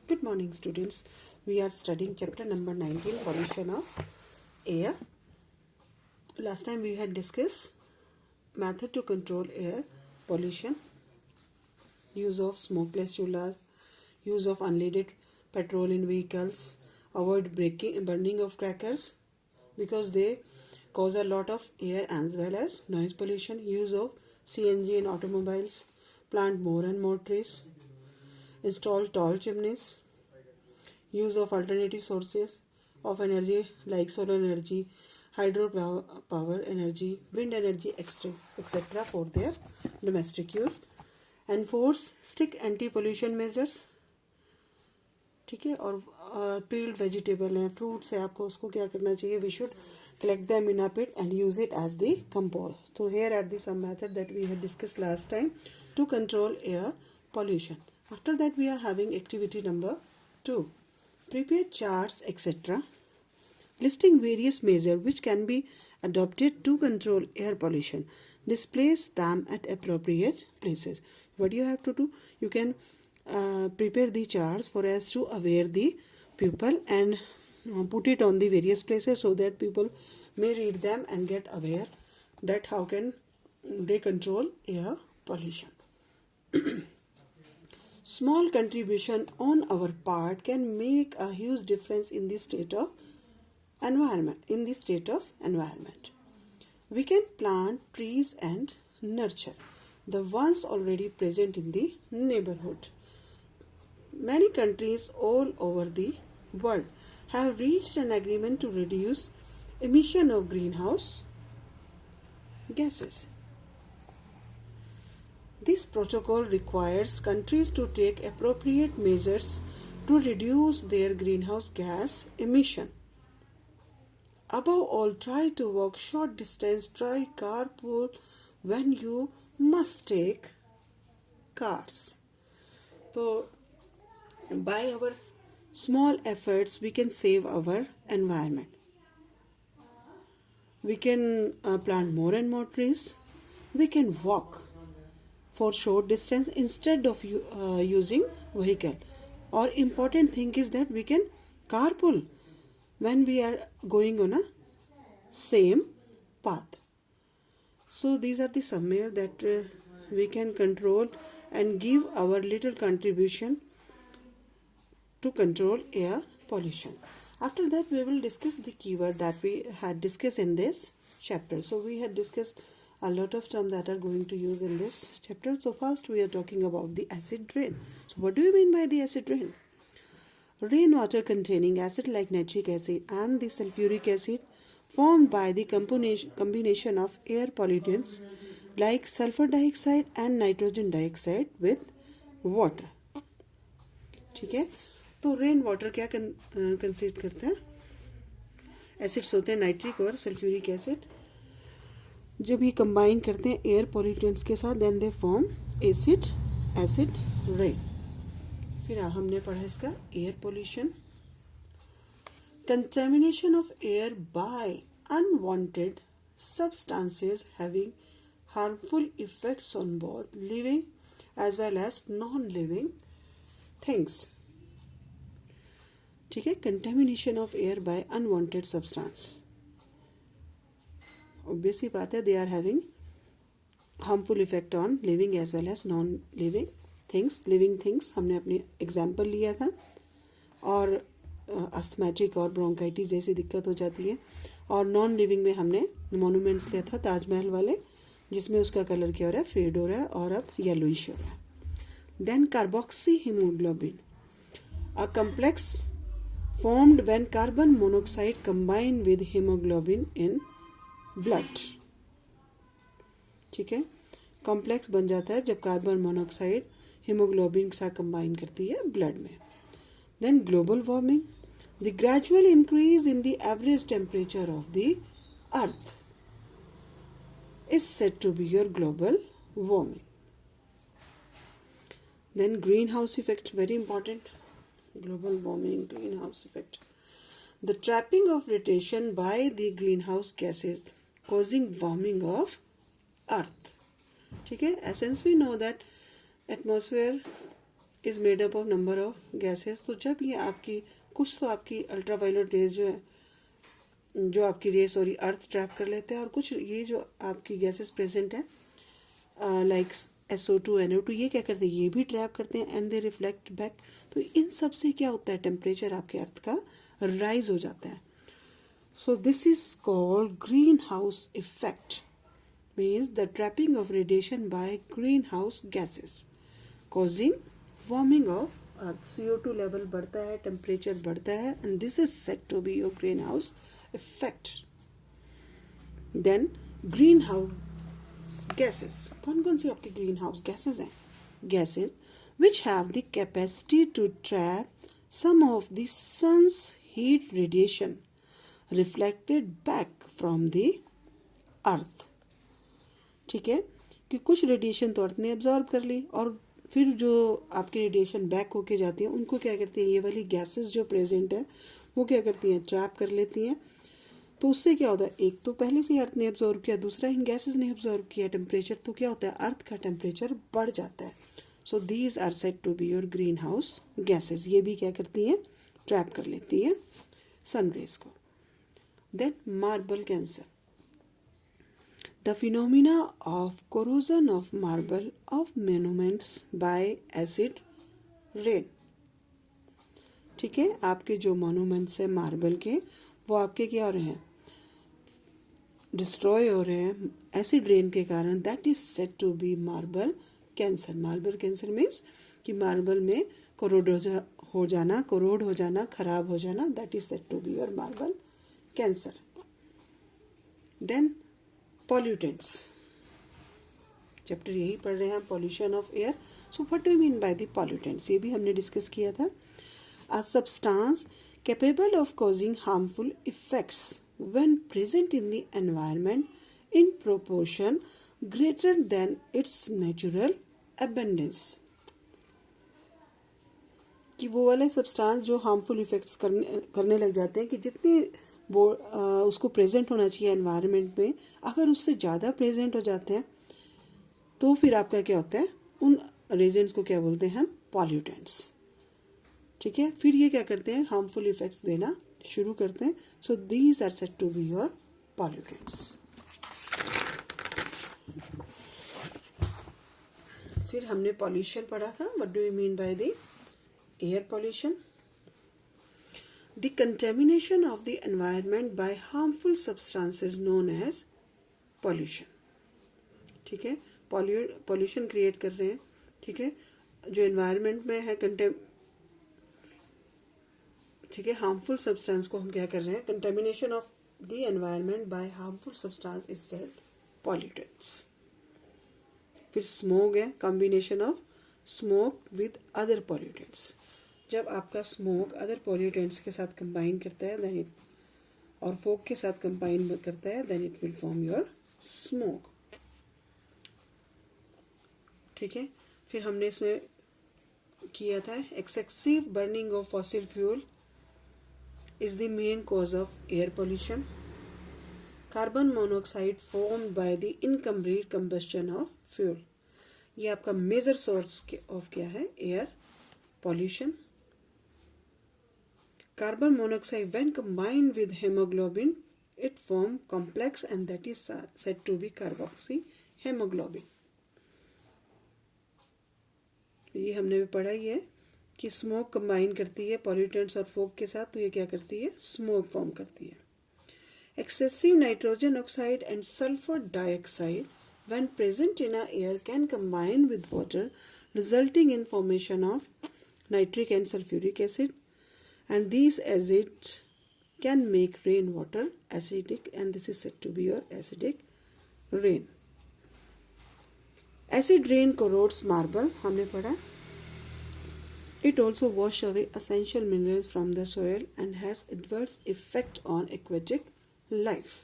Good morning, students. We are studying chapter number 19, pollution of air. Last time we had discussed method to control air pollution, use of smokeless chullas, use of unleaded petrol in vehicles, avoid burning of crackers because they cause a lot of air as well as noise pollution, use of CNG in automobiles, plant more and more trees, install tall chimneys, use of alternative sources of energy like solar energy, hydro power energy, wind energy, etc. for their domestic use. Enforce strict anti-pollution measures. ठीक है. और peeled vegetable हैं, fruits है, आपको उसको क्या करना चाहिए? We should collect them in a pit and use it as the compost. So here are the some method that we had discussed last time to control air pollution. After that we are having activity number 2. Prepare charts, etc. listing various measures which can be adopted to control air pollution. Displace them at appropriate places. What you have to do? You can prepare the charts for us to aware the people and put it on the various places so that people may read them and get aware that how can they control air pollution. Small contribution on our part can make a huge difference in the state of environment. We can plant trees and nurture the ones already present in the neighborhood. Many countries all over the world have reached an agreement to reduce emission of greenhouse gases. This protocol requires countries to take appropriate measures to reduce their greenhouse gas emission. Above all, try to walk short distance, try carpool when you must take cars. So, by our small efforts, we can save our environment. We can plant more and more trees. We can walk for short distance instead of using vehicle. Or important thing is that we can carpool when we are going on a same path. So these are the somewhere that we can control and give our little contribution to control air pollution. After that we will discuss the keyword that we had discussed in this chapter. So we had discussed a lot of terms that are going to use in this chapter. So first we are talking about the acid rain. So what do you mean by the acid rain? Rainwater containing acid like nitric acid and the sulfuric acid formed by the combination of air pollutants like sulfur dioxide and nitrogen dioxide with water. ठीक है. तो rain water क्या consist करता है? Acids होते हैं nitric और sulphuric acid. जब ये कंबाइन करते हैं एयर पॉल्यूटेंट्स के साथ then they form acid rain. फिर हमने पढ़ा इसका air pollution. Contamination of air by unwanted substances having harmful effects on both living as well as non-living things. ठीक है. Contamination of air by unwanted substance. Obviously बात है, they are having harmful effect on living as well as non-living things. Living things हमने अपनी example लिया था. और asthmatic और ब्रोंकाइटिस जैसी दिक्कत हो जाती है. और नॉन लिविंग में हमने मोनूमेंट्स लिया था ताजमहल वाले, जिसमें उसका कलर क्या हो रहा है? फेड हो रहा है और अब येलोइश हो रहा है. Then carboxy haemoglobin, a complex formed when carbon monoxide combined with hemoglobin in blood. ठीक है. कॉम्प्लेक्स बन जाता है जब कार्बन मोनोऑक्साइड हीमोग्लोबिन के साथ कंबाइन करती है ब्लड में. Then global warming, the gradual increase in the average temperature of the earth is said to be your global warming. Then greenhouse effect, very important. Global warming, greenhouse effect. The trapping of radiation by the greenhouse gases causing warming of earth. ठीक है. Since we know that atmosphere is made up of number of gases. तो जब ये आपकी कुछ तो आपकी ultraviolet rays जो है, जो आपकी रेस सॉरी अर्थ ट्रैप कर लेते हैं, और कुछ ये जो आपकी गैसेस प्रेजेंट है लाइक SO2 NO2 ये क्या करते हैं, ये भी ट्रैप करते हैं एंड दे रिफ्लेक्ट बैक। तो इन सब से क्या होता है, टेम्परेचर आपके अर्थ का राइज हो जाता है। So this is called greenhouse effect, means the trapping of radiation by greenhouse gases causing warming of earth. CO2 level बढ़ता है, टेम्परेचर बढ़ता है, and this is said to be your greenhouse effect. Then greenhouse gases, कौन कौन सी आपकी greenhouse gases हैं? Gases which have the capacity to trap some of the sun's heat radiation reflected back from the earth. ठीक है, कि कुछ radiation तो अर्थ ने एब्जॉर्ब कर ली, और फिर जो आपकी रेडिएशन बैक होके जाती है उनको क्या करती है, ये वाली गैसेस जो प्रेजेंट है वो क्या करती हैं, ट्रैप कर लेती हैं। तो उससे क्या होता है, एक तो पहले से अर्थ ने एब्जॉर्ब किया, दूसरा इन गैसेस ने एब्जॉर्ब किया टेम्परेचर, तो क्या होता है, अर्थ का टेम्परेचर बढ़ जाता है। So these are said to be your greenhouse gases. ये भी क्या करती हैं, ट्रैप कर लेती हैं सनरेज को। Then marble cancer, the phenomena of corrosion of marble of monuments by acid rain। ठीक है, आपके जो मॉन्यूमेंट्स है मार्बल के, वो आपके क्या हो रहे हैं, डिस्ट्रॉय हो रहे हैं एसिड रेन के कारण। That is said to be marble cancer. Marble cancer means कि मार्बल में कोरोड हो जाना, खराब हो जाना, that is said to be your marble cancer. Then pollutants, chapter यही पढ़ रहे हैं, pollution of air. So what do you mean by the pollutants, ये भी हमने डिस्कस किया था। A substance capable of causing harmful effects when present in the environment in proportion greater than its natural abundance। कि वो वाले substance जो harmful effects करने लग जाते हैं, कि जितने वो उसको प्रेजेंट होना चाहिए एनवायरनमेंट में, अगर उससे ज़्यादा प्रेजेंट हो जाते हैं तो फिर आपका क्या होता है, उन रीजन्स को क्या बोलते हैं हम, पॉल्यूटेंट्स। ठीक है, फिर ये क्या करते हैं, हार्मफुल इफेक्ट्स देना शुरू करते हैं। So these are said to be your pollutants. फिर हमने पॉल्यूशन पढ़ा था, what do you mean by the air pollution, the contamination of the environment by harmful substances known as pollution. ठीक है, पॉल्यूशन क्रिएट कर रहे हैं, ठीक है, जो एनवायरनमेंट में है ठीक है, हार्मफुल सब्सटेंस को हम क्या कर रहे हैं, contamination of the environment by harmful substance is said pollutants. फिर स्मोक है, combination of smoke with other pollutants. जब आपका स्मोक अदर पॉल्यूटेंट्स के साथ कंबाइन करता है देन इट, और फोक के साथ कंबाइन करता है then it will form your smoke. ठीक है, फिर हमने इसमें किया था excessive burning of fossil fuel is the main cause of air pollution. Carbon monoxide formed by the incomplete combustion of fuel. ये आपका मेजर सोर्स ऑफ क्या है, air pollution. Carbon monoxide when combined with hemoglobin it form complex and that is said to be carboxy hemoglobin। ये हमने भी पढ़ा ही है कि स्मोक कंबाइन करती है पॉल्यूटेंट्स और फोक के साथ, तो ये क्या करती है, स्मोक फॉर्म करती है। Excessive nitrogen oxide and sulphur dioxide when present in a air can combine with water resulting in formation of nitric and sulphuric acid, and these acids can make rain water acidic and this is said to be your acidic rain. Acid rain corrodes marble, हमने पढ़ा। It also washes away essential minerals from the soil and has adverse effect on aquatic life।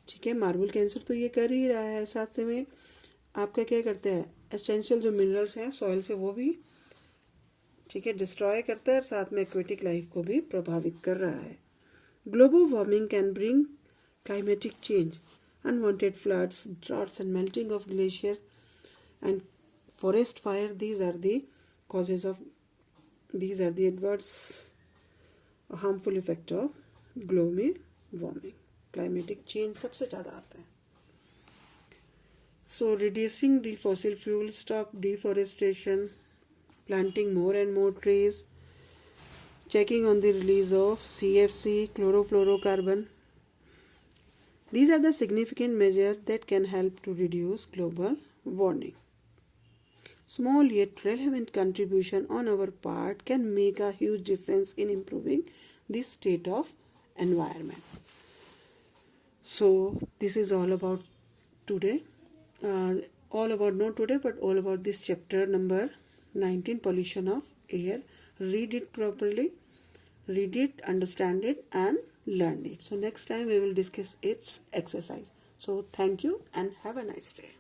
ठीक है, marble cancer तो ये कर ही रहा है, साथ में आपका क्या करता है, एसेंशियल जो मिनरल्स हैं सॉइल से वो भी ठीक है डिस्ट्रॉय करता है, और साथ में एक्वेटिक लाइफ को भी प्रभावित कर रहा है। Global warming can bring climatic change, unwanted floods, droughts and melting of glacier and forest fire, these are the causes of, these are the adverse harmful effect of global warming. Climatic change सबसे ज़्यादा आता है. So reducing the fossil fuel, stop deforestation, planting more and more trees, checking on the release of CFC, chlorofluorocarbon. These are the significant measures that can help to reduce global warming. Small yet relevant contribution on our part can make a huge difference in improving the state of environment. So this is all about today. All about, not today, but all about this chapter number 19, pollution of air. Read it properly, read it, understand it, and learn it. So next time we will discuss its exercise. So thank you and have a nice day.